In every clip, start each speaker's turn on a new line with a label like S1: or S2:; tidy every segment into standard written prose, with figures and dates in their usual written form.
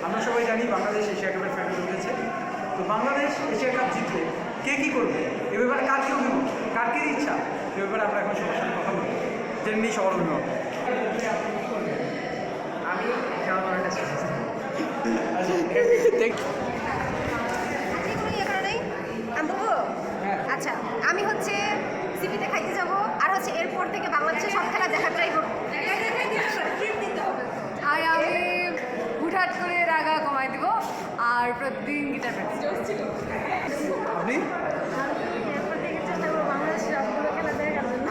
S1: আমরা সবাই জানি বাংলাদেশ এশিয়া কাপের ফাইনালে উঠেছে। তো বাংলাদেশ এশিয়া কাপ জিতলে কে কী করবে, এ ব্যাপারে কার কী অভিমত, কার কী ইচ্ছা, এ ব্যাপারে আমরা এখন সবার সাথে কথা বলবো, জেনে নিই সবার অভিমত।
S2: আমি
S3: আচ্ছা, আমি হচ্ছে সিপিতে খাইতে যাব, আর হচ্ছে এরপর থেকে বাংলাদেশের সব খেলা দেখার ট্রাই করবো।
S4: আর আমি হুটহাট করে রাগা কমাই দিব আর প্রতিদিন গিটার প্র্যাকটিস।
S1: আপনি
S3: এরপর থেকে চেষ্টা করবো বাংলাদেশের সবগুলো খেলা দেখার জন্য।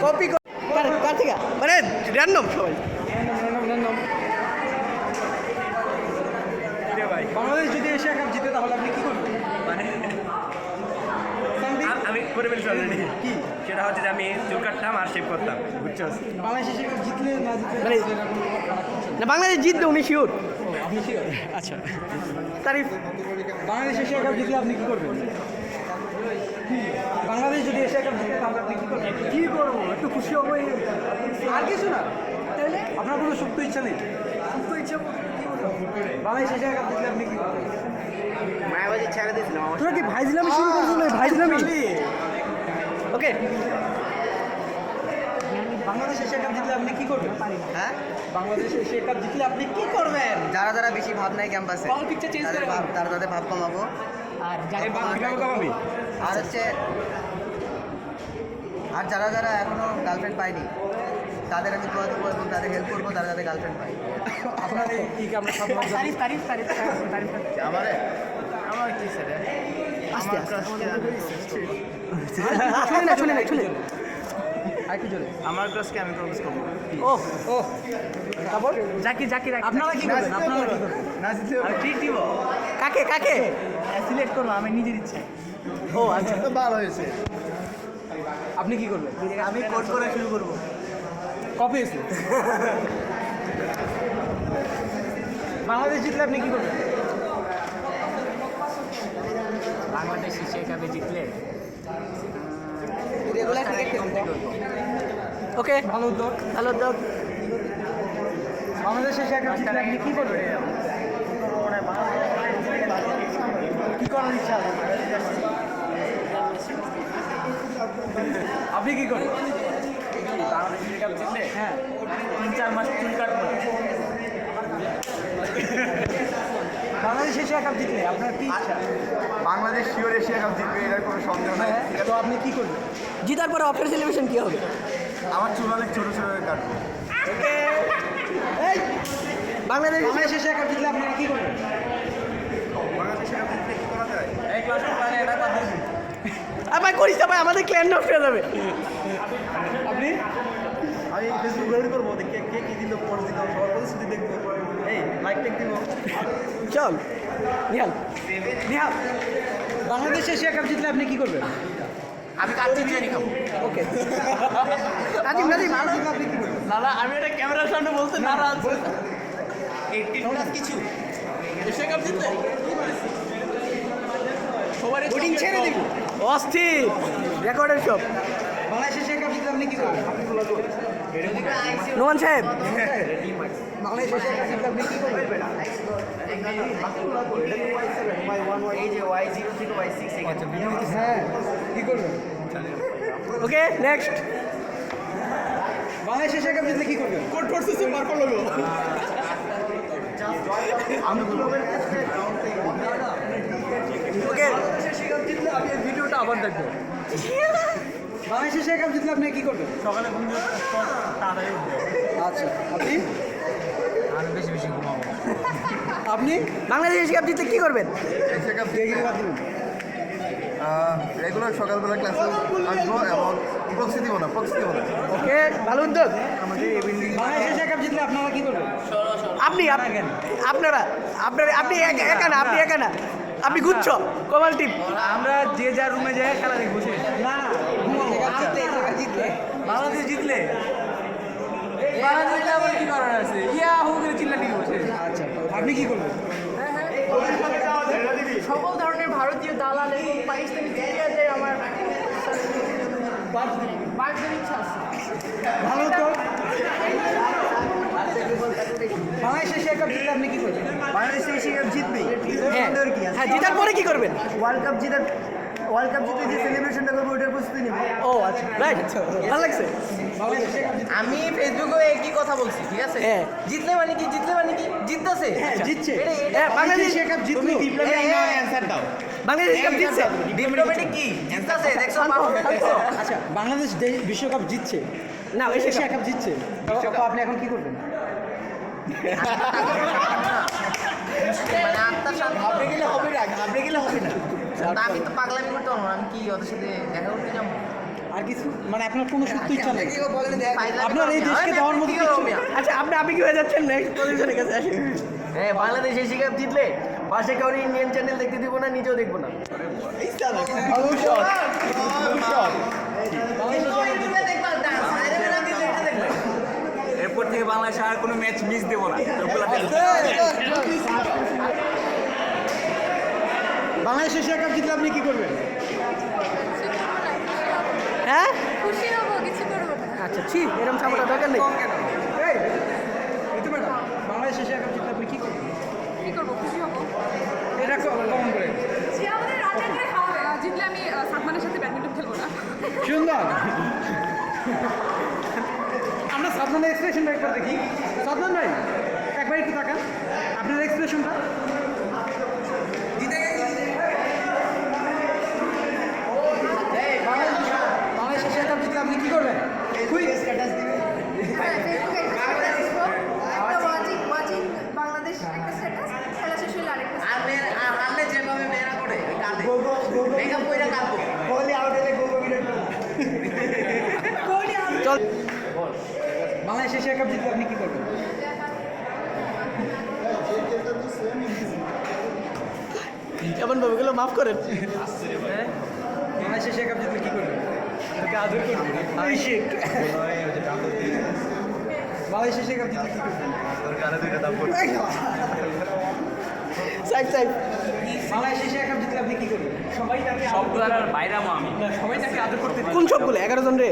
S2: কপি কার থেকে মানে র্যান্ডম সবাই।
S1: বাংলাদেশ যদি এশিয়া কাপ জিতে তাহলে আপনি কী করবেন?
S5: মানে আমি করে ফেলছি অলরেডি।
S1: কি
S5: সেটা হচ্ছে যে আমি চুল কাটতাম আর শেভ করতাম, বুঝছো?
S1: বাংলাদেশ এশিয়া কাপ জিতলে না জিতলে
S2: মানে না বাংলাদেশ জিতবে উনি শিওর।
S1: আপনি শিওর?
S2: আচ্ছা তারিফ।
S1: বাংলাদেশ এশিয়া কাপ জিতলে আপনি কী করবেন? বাংলাদেশ যদি এশিয়া কাপ জিতে তাহলে আপনি কী করবেন? কী করবো, একটু খুশি হবো, আর কিছু না। তাহলে আপনার কোনো সুপ্ত ইচ্ছা নেই? সুপ্ত ইচ্ছা বাংলাদেশ এশিয়া কাপ জিতলে আপনি কী করবেন?
S2: মায়াবাজি ছেড়ে দিয়েছিলাম।
S1: তোরা কি ভাইজলামি শুরু করছো না? ভাইজলামি।
S2: ওকে
S1: বাংলাদেশ এশিয়া কাপ জিতলে আপনি কী করবেন?
S2: হ্যাঁ,
S1: বাংলাদেশ এশিয়া কাপ জিতলে আপনি কী করবেন?
S2: যারা যারা বেশি ভাব নাই ক্যাম্পাসে তাদের ভাব কমাবো।
S1: কমাবি?
S2: আর হচ্ছে আর যারা যারা এখনো গার্লফ্রেন্ড পায়নি তাদের আমি দোয়া দেবো এবং তাদের হেল্প করবো, তারা যাতে গার্লফ্রেন্ড পায়।
S1: আপনার কি আমরা সব
S2: আমার কি স্যার
S1: আস্তে আরেকটু জোরে।
S2: আমার ক্লাসকে আমি প্রপোজ করবো।
S1: ও ও তারপর
S2: জাকির
S1: আপনারা কি করবেন? আপনারা কি করবেন?
S2: না জিতলে
S5: আমি ট্রিট দিব।
S2: কাকে কাকে সিলেক্ট করবো আমি নিজের ইচ্ছে। ও আচ্ছা তো ভালো হয়েছে।
S1: আপনি কি করবেন?
S2: আমি কোড করে শুরু করবো।
S1: কপি এসে বাংলাদেশ জিতলে আপনি কি করবেন?
S2: বাংলাদেশ এশিয়া কাপে জিতলে ওকে
S1: ভালো উদ্যোগ।
S2: ভালো উদ্যোগ।
S1: বাংলাদেশ এশিয়া কাপ জিতলে আপনি কি করবেন? কি করার ইচ্ছা আছে? আপনি কি করবেন?
S5: বাংলাদেশ এশিয়া কাপ জিতলে
S1: হ্যাঁ
S5: 3-4 মাস চুল কাটবো।
S1: বাংলাদেশ এশিয়া কাপ জিতলে আপনার কি ইচ্ছা?
S6: বাংলাদেশ শিওর এশিয়া কাপ জিতবে, এটার কোনো সন্দেহ নাই।
S1: তো আপনি কি করবেন?
S2: জিতার পরে অফার সেলিব্রেশন কি হবে?
S6: আমার চুল অনেক ছোটো ছোটো কাটবো।
S2: এই বাংলাদেশ
S1: বাংলাদেশ এশিয়া কাপ জিতলে আপনারা কি করবেন?
S6: বাংলাদেশ এশিয়া কাপ জিতলে কি করা যায়?
S5: এই ক্লাস প্ল্যানে এটা কথা দিছি।
S2: ভাই করিস না ভাই, আমাদের ক্ল্যান নষ্ট হয়ে যাবে।
S1: আপনি
S6: আমি ফেসবুক রেডি করবো, কে কে কী দিল পরে দিল সবার প্রতিশ্রুতি দেখবো, এই লাইক টেক দিব।
S2: চল নিহাল
S1: নিহাল, বাংলাদেশ এশিয়া কাপ জিতলে আপনি কি করবেন?
S5: আমি কাচ্চি বিরিয়ানি খাবো।
S2: ওকে নাজিম নাজিম
S1: আপনি কি করবেন?
S5: লালা আমি এটা ক্যামেরার সামনে বলতে নারাজ। 18+ কিছু এশিয়া কাপ জিতলে সবার
S1: বোর্ডিং ছেড়ে দিব।
S2: অস্থির রেকর্ডের সব।
S1: বাংলাদেশ এশিয়া কাপ জিতলে আপনি কি করবেন?
S2: নোমান সাহেব
S1: বাংলাদেশ এশিয়া কাপ জিতলে আপনি কি করবেন?
S5: এই যে Y0 থেকে Y6
S1: হ্যাঁ কি করবেন?
S2: Okay next.
S1: Bangladesh Asia cup জিতলে কি করবেন?
S5: কোড করতেছে পার করলো।
S2: ওকে
S1: আমি এই ভিডিওটা আবার দেখবো। বাংলাদেশ এশিয়া কাপ জিতলে আপনি কি করবেন?
S5: সকালে ঘুম থেকে তাড়াতাড়ি উঠবো।
S1: আচ্ছা আপনি
S5: আমি বেশি বেশি ঘুমাবো।
S1: আপনি
S2: বাংলাদেশ এশিয়া কাপ জিতলে কি করবেন?
S6: এশিয়া কাপ
S1: দেখে বাদ দিবেন।
S6: রেগুলার সকালবেলা ক্লাসে আসবো এবং প্রক্সি দিব না।
S2: ওকে ভালো উদ্যোগ।
S6: আমাদের এই বিল্ডিং
S1: বাংলাদেশ এশিয়া কাপ জিতলে আপনারা কি করবেন?
S2: আপনি আপনারা আপনারা আপনি একা না, আপনি একা না, আপনি গুচ্ছ কমাল টিম।
S5: আমরা যে যার রুমে যাই খেলা দেখবো।
S1: না জিতলে
S5: বাংলাদেশ জিতলে বাংলাদেশ জিতলে আবার কি করার আছে? ইয়া হু করে চিল্লাটি বসে।
S1: আচ্ছা আপনি কি করবেন?
S4: সকল ধরনের ভারতীয় দালাল এবং পাকিস্তানি চিঠিয়াদের আমার বাড়ির ইচ্ছা আছে।
S1: ভালো তো কাপ জিতলে আপনি কি করবেন?
S6: বাংলাদেশ এশিয়া কাপ জিতবে
S2: হ্যাঁ
S6: কি আছে?
S2: হ্যাঁ জেতার পরে কি করবেন?
S6: ওয়ার্ল্ড কাপ জিতে যে সেলিব্রেশনটা করবো ওটার প্রস্তুতি নেব।
S2: ও আচ্ছা রাইট ভালো লাগছে।
S1: বাংলাদেশ এশিয়া কাপ জিতলে
S5: আমি ফেসবুকে একই কথা বলছি, ঠিক আছে?
S2: হ্যাঁ।
S5: জিতলে মানে কি? জিততেছে।
S1: হ্যাঁ, জিতছে।
S2: হ্যাঁ বাংলাদেশ
S1: এশিয়া কাপ জিতলো।
S5: অ্যানসার দাও।
S2: বাংলাদেশ কাপ জিতছে।
S5: ডিপ্লোম্যাটিক কি? জিততেছে, দেখছো?
S1: আচ্ছা বাংলাদেশ বিশ্বকাপ জিতছে,
S2: না
S1: এশিয়া কাপ জিতছে, তো আপনি এখন কি করবেন?
S5: মানে আত্মার শান্তি।
S6: আপনি গেলে হবে না।
S5: তা আমি তো পাগলামি করতে পারবো না, আমি কি ওদের সাথে দেখা করতে যাবো?
S1: আর কিছু মানে আপনার কোনো সুপ্ত ইচ্ছা নেই?
S5: ফাইজলামি
S1: আপনার এই
S5: করবো না।
S1: দেশকে
S5: আমি
S1: দেওয়ার মতো
S5: কি
S1: কিছু
S5: করবো
S1: নেই?
S5: মিয়া?
S2: আচ্ছা আপনি কি হয়ে যাচ্ছেন নেক্সট পজিশনের কাছে আসেন।
S5: হ্যাঁ, বাংলাদেশ এশিয়া কাপ জিতলে পাশে কাউরি ইন্ডিয়ান চ্যানেল দেখতে দিব না, নিজেও দেখবো না।
S7: এরপর থেকে বাংলাদেশ আর কোনো ম্যাচ মিস দেবো না।
S1: বাংলাদেশ এশিয়া কাপ জিতলে আপনি কি করবেন?
S2: হ্যাঁ
S4: খুশি হবো, কিছু করবো না।
S2: আচ্ছা ঠিক এরকম সাপোর্টার দরকার নেই।
S1: এই তো ম্যাডাম, বাংলাদেশ এশিয়া কাপ জিতলে আপনি কি করবেন?
S4: কি করবো? খুশি হবো।
S1: এটা কমন করে।
S4: সে আমাদের রাজা করে খাওয়াবে। জিতলে আমি সালমানের সাথে ব্যাডমিন্টন খেলবো না।
S1: সুন্দর। আমরা সাদমানের এক্সপ্রেশনটা একবার দেখি। সাদমান ভাই একবার একটু তাকান, আপনার এক্সপ্রেশনটা। বাংলাদেশ এশিয়া কাপ জিতলে আপনি কি করবেন?
S3: ওয়াচিং বাংলাদেশ একটা স্ট্যাটাস, খেলা শেষ হলে আরেকটা
S5: আনলে যেভাবে মেয়েরা করে, ওই কাঁদে। মেকআপ কইরা কাঁদবো।
S2: চল
S1: বাংলাদেশ এশিয়া কাপ জিতলে আপনি কি করবেন?
S2: কেমন ভাবে গুলো মাফ করেন।
S1: বাংলাদেশ এশিয়া কাপ জিতলে কি করবেন? তোকে আদর করবেন। বাংলাদেশ এশিয়া কাপ জিতলে কি করবেন?
S2: সাইড
S1: বাংলাদেশ এশিয়া কাপ জিতলে আপনি কি করবেন? সবাই তাকে
S7: সবগুলার বাইরামো আমি।
S1: সবাই তাকে আদর করতে দিন।
S2: কোন সবগুলো 11 জন রে?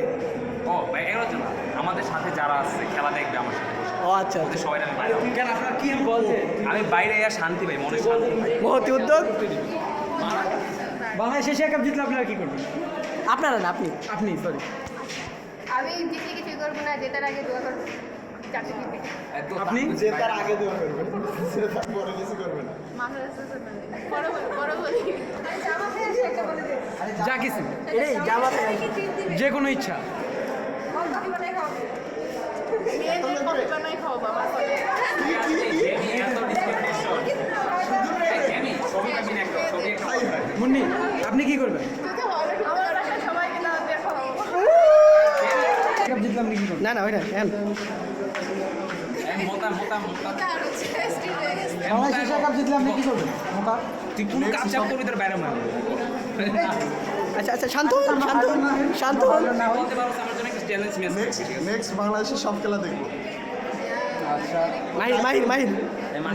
S7: ও ভাই, 11 জন আমাদের সাথে যারা আছে খেলা দেখবে আমার সাথে বসে,
S2: ও আচ্ছা
S7: ওদের সবাই আমি বাইরে
S1: কেন আপনার কি বলতে?
S7: আমি বাইরে এসে শান্তি পাই, মনে শান্তি পাই।
S2: মহতি উদ্যোগ।
S1: বাংলাদেশ এশিয়া কাপ জিতলে আপনারা কি করবেন?
S2: আপনারা না আপনি।
S1: আপনি সরি।
S3: আমি জিতলে কিছু করবো না, জেতার আগে দোয়া করবো চাকরি দিতে।
S1: আপনি
S6: জেতার আগে দোয়া করবেন, জেতার পরে কিছু করবেন না।
S3: বড় বলি জামাতে আসে একটা বলে দে।
S1: যা কিছু
S2: এই জামাতে
S1: যে কোনো ইচ্ছা।
S3: কফি বানাই খাও। মেয়েদের কফি বানাই খাও বাবা।
S1: মুন্নি আপনি কি করবেন?
S3: আমার বাসায় সবাইকে দাও দিয়ে খাওয়াবো।
S1: কাপ জিতলে আপনি কি করবেন?
S2: না না ওইটা হ্যাঁ
S7: মোটা মোটা মোটা
S3: আর হচ্ছে স্টিল হয়ে গেছে।
S1: বাংলাদেশ এশিয়া কাপ জিতলে আপনি কি করবেন? মোটা
S7: তুই কোন কাপ চাপ করবি তোর বাইরে মারবো।
S2: আচ্ছা আচ্ছা শান্ত হন, শান্ত হন, শান্ত হন।
S7: বলতে পারো আমার জন্য একটা চ্যালেঞ্জ মিস করছি।
S6: নেক্সট বাংলাদেশের সব খেলা দেখবো।
S1: আচ্ছা
S2: মাহির মাহির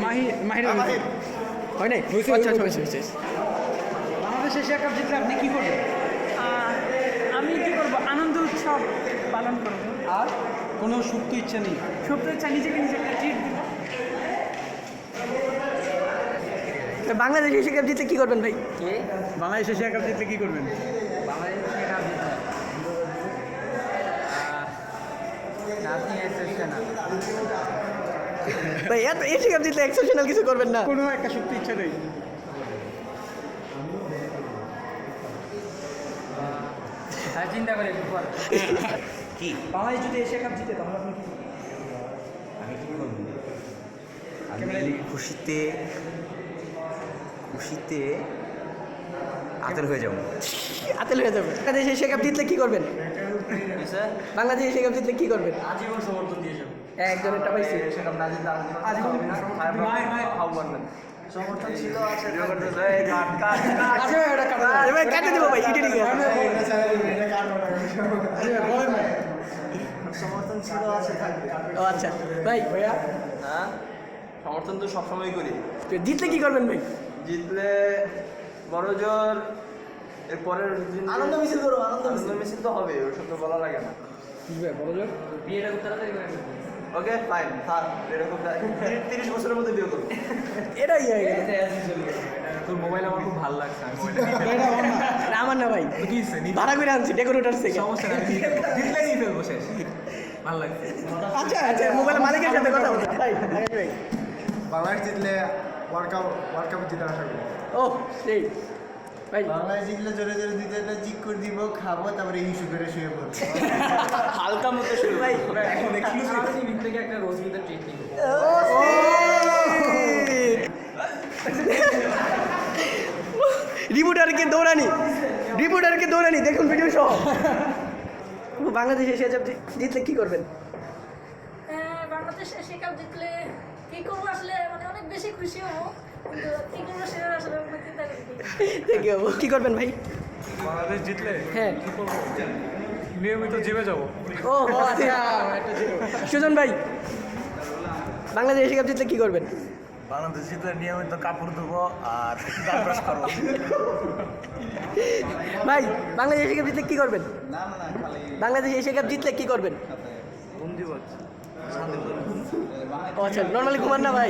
S2: মাহির
S1: মাহির
S2: হয় নাই আচ্ছা আচ্ছা হয়েছে
S1: বাংলাদেশ এশিয়া কাপ জিতলে আপনি কি করবেন?
S8: আমি কি করব? আনন্দ উৎসব পালন করব।
S1: আর কোনো সুপ্ত ইচ্ছা নেই?
S8: সত্য ইচ্ছা নিজেকে নিজে একটা ট্রিট দিব।
S2: বাংলাদেশ এশিয়া কাপ জিতে কি করবেন ভাই?
S1: বাংলাদেশ এশিয়া কাপ জিতলে কি করবেন?
S2: ভাই এত এশিয়া কাপ জিতলে এক্সেপশনাল কিছু করবেন না?
S1: কোনো একটা সুপ্ত ইচ্ছা নেই?
S7: চিন্তা করে
S5: কি?
S1: বাংলাদেশ যদি এশিয়া কাপ জিতে তাহলে আপনি কি করবেন?
S5: আমি কি করবো? আমি খুশিতে আতর হয়ে যাবো।
S2: আতেল হয়ে যাবে। বাংলাদেশ এশিয়া কাপ জিতলে কি করবেন? বাংলাদেশ এশিয়া কাপ জিতলে কি করবেন?
S5: আজীবন সমর্থন দিয়ে যাবো।
S2: একজনেরটা পাইছি।
S5: সমর্থন ছিল আছে।
S1: আচ্ছা ভাই ওটা কাটা যাবে।
S2: এবার কেটে দিব ভাই এডিটিং এ।
S1: বলেন ভাই।
S5: সমর্থন ছিল আছে থাকবে।
S2: ও আচ্ছা ভাই
S1: ভাইয়া
S5: হ্যাঁ, সমর্থন তো সবসময় করি।
S2: জিতলে কি করবেন ভাই?
S5: জিতলে বড় জোর এর পরের দিন
S2: আনন্দ মিছিল করো,
S5: আনন্দ মিছিল তো হবে, ওসব তো বলা লাগে না।
S1: কি ভাই বলো যাক।
S7: বিয়েটা খুব তাড়াতাড়ি করে
S6: ওকে ফাইন থাক এরকম 30 বছরের মধ্যে বিয়ে করবো।
S2: এটাই হয়ে গেছে।
S7: তোর মোবাইল আমার খুব ভালো লাগছে আমি মোবাইলটা
S2: না আমার না ভাই,
S7: কি হইছে
S2: ভাড়া করে আনছি ডেকোরেটর থেকে।
S7: সমস্যা নাই জিতলে নিয়ে ফেলবো শেষ ভালো লাগছে
S2: আচ্ছা আচ্ছা, মোবাইল মালিকের সাথে কথা বলতে ভাই। আগে ভাই,
S6: বাংলাদেশ জিতলে ওয়ার্ল্ড কাপ জিতে আশা করি।
S2: ও সেই ভাই,
S6: বাংলাদেশ জিতলে জোরে জোরে দিতে একটা জিক করে দিব, খাবো, তারপরে ইস্যু করে শুয়ে পড়বো।
S5: হালকা মতো শুরু
S2: ভাই
S7: এখন এক্সক্লুসিভ থেকে একটা রোজ মিটার ট্রিট নিব
S2: রিপোর্টারকে দৌড়ানি দেখুন ভিডিও সহ। বাংলাদেশ এশিয়া কাপ জিতলে কি করবেন?
S9: বাংলাদেশ এশিয়া কাপ জিতলে কি করবো আসলে মানে অনেক বেশি খুশি হবো, কিন্তু কি করবো সেটা আসলে কোনো চিন্তা করিনি।
S2: কি করবেন ভাই?
S7: বাংলাদেশ জিতলে
S2: হ্যাঁ,
S7: কি করবো নিয়মিত জিমে যাবো
S2: ও আচ্ছা। সুজন ভাই, বাংলাদেশ এশিয়া কাপ জিতলে কি করবেন?
S6: বাংলাদেশ জিতলে নিয়মিত কাপড় ধোবো আর দাঁত ব্রাশ করবো।
S2: ভাই, বাংলাদেশ এশিয়া কাপ জিতলে কি করবেন?
S6: না না না, খালি
S2: বাংলাদেশ এশিয়া কাপ জিতলে কি করবেন? ও আচ্ছা, নর্মালি ঘুমান না ভাই?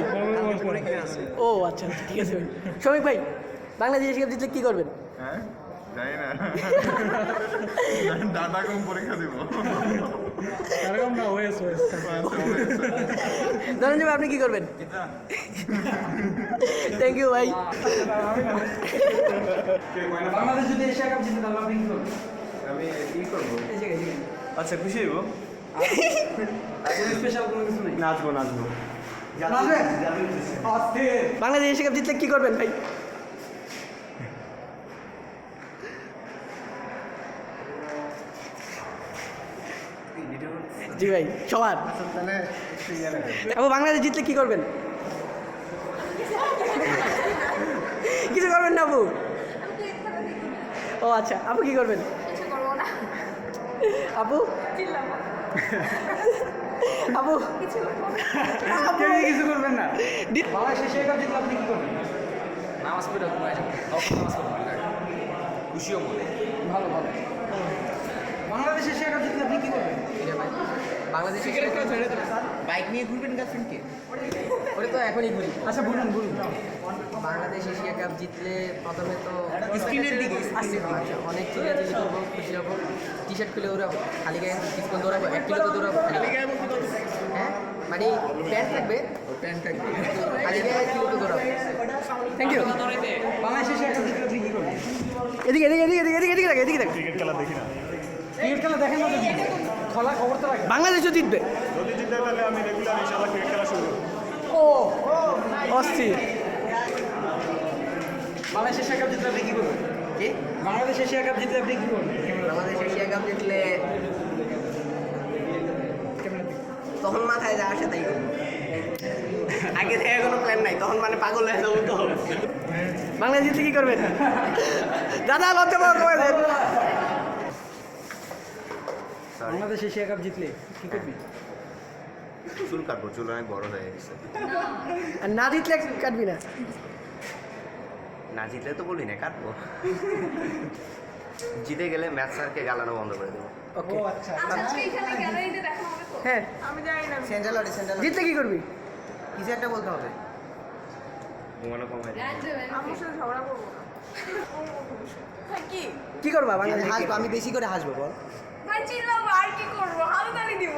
S2: ও আচ্ছা, ঠিক আছে ভাই। শ্রমিক ভাই, বাংলাদেশ এশিয়া কাপ জিতলে কি করবেন?
S6: হ্যাঁ জানি না, দাদা কম পরীক্ষা দিব।
S8: এরকম না, ওয়েস
S2: ধনঞ্জয় ভাই, আপনি কি করবেন? থ্যাংক ইউ ভাই।
S1: বাংলাদেশ যদি এশিয়া কাপ জিতে তাহলে আপনি কি করবেন?
S6: আমি কি করবো? আচ্ছা খুশি হইব,
S1: স্পেশাল কোনো কিছু নেই?
S6: নাচবো।
S1: নাচবেন?
S2: বাংলাদেশ এশিয়া কাপ জিতলে কি করবেন ভাই? জি ভাই, সবার।
S6: তাহলে একটু ইয়ে রাখেন।
S2: আপু, বাংলাদেশ জিতলে কি করবেন? কিছু করবেন না আপু? ও আচ্ছা, আপু কি করবেন?
S3: কিছু করবো না,
S2: আপু আপু
S3: কিছু করবো না।
S1: কেউ কিছু করবেন না?
S2: দি-
S1: বাংলাদেশ এশিয়া কাপ জিতলে আপনি কি করবেন?
S7: নামাজ পড়ে ঘুমায় যাবো নামাজ পড়বো খুশিও মনে
S1: ভালো ভালো। বাংলাদেশ এশিয়া কাপ জিতলে আপনি কি করবেন?
S5: বাংলাদেশে বাইক নিয়ে ঘুরবেন গার্লফ্রেন্ডকে?
S2: ওটা তো এখনই ঘুরি।
S1: আচ্ছা বলুন।
S2: বাংলাদেশ এশিয়া কাপ জিতলে প্রথমে তো
S5: স্ক্রিনের দিকে
S2: আচ্ছা, অনেক চিল্লাচিল্লি করবো, খুশি হবো, টি শার্ট খুলে উড়াবো, খালি গায়ে কিছুক্ষণ দৌড়াবো, 1 কিলো তো দৌড়াবো। হ্যাঁ, মানে প্যান্ট থাকবে, খালি গায়ে 1 কিলো তো দৌড়াবো। Thank you.
S1: Bangladesh Asia cup জিতলে আপনি কি করবেন?
S2: এদিকে দেখ।
S6: ক্রিকেট খেলা দেখি না।
S1: ক্রিকেট খেলা দেখেন না তো কি? খোলা খবর তো রাখেন।
S2: বাংলাদেশও জিতবে।
S6: যদি জিতে তাহলে আমি রেগুলার ইনশাআল্লাহ ক্রিকেট খেলা শুরু করবো।
S2: অস্থির।
S1: বাংলাদেশ এশিয়া কাপ জিতলে আপনি কি করবেন?
S2: কি?
S1: বাংলাদেশ এশিয়া কাপ জিতলে আপনি কি করবেন?
S2: বাংলাদেশ এশিয়া কাপ জিতলে তখন মাথায় যা আসে তাই করবো। আগে থেকে কোনো প্ল্যান নাই, তখন মানে পাগল হয়ে যাবো তো। বাংলাদেশ জিতলে কি করবেন? দাদা লজ্জা পাওয়া কমে দেন।
S1: বাংলাদেশ এশিয়া কাপ জিতলে কি করবি?
S6: চুল কাটবো, চুল অনেক বড় হয়ে গেছে।
S2: আর না জিতলে কাটবি না?
S6: না জিতলে তো বলি না, কাটবো। জিতে গেলে ম্যাচ স্যারকে গালানো বন্ধ করে দেবো।
S2: ওকে,
S3: আচ্ছা, আজকে এখানে গ্যালারিতে দেখা হবে তো?
S2: হ্যাঁ।
S3: আমি জানি না।
S2: জিতলে কি করবি?
S5: কিছু একটা বলতে হবে।
S6: ঘুমানো কমাই
S3: আমার সাথে ঝগড়া করবো না। হ্যাঁ, কি?
S2: কি করবা বাংলাদেশ?
S5: হাসবো, আমি বেশি করে হাসবো বল।
S3: ভাই চিল্লাবো, আর কি করবো? হাততালি দিব।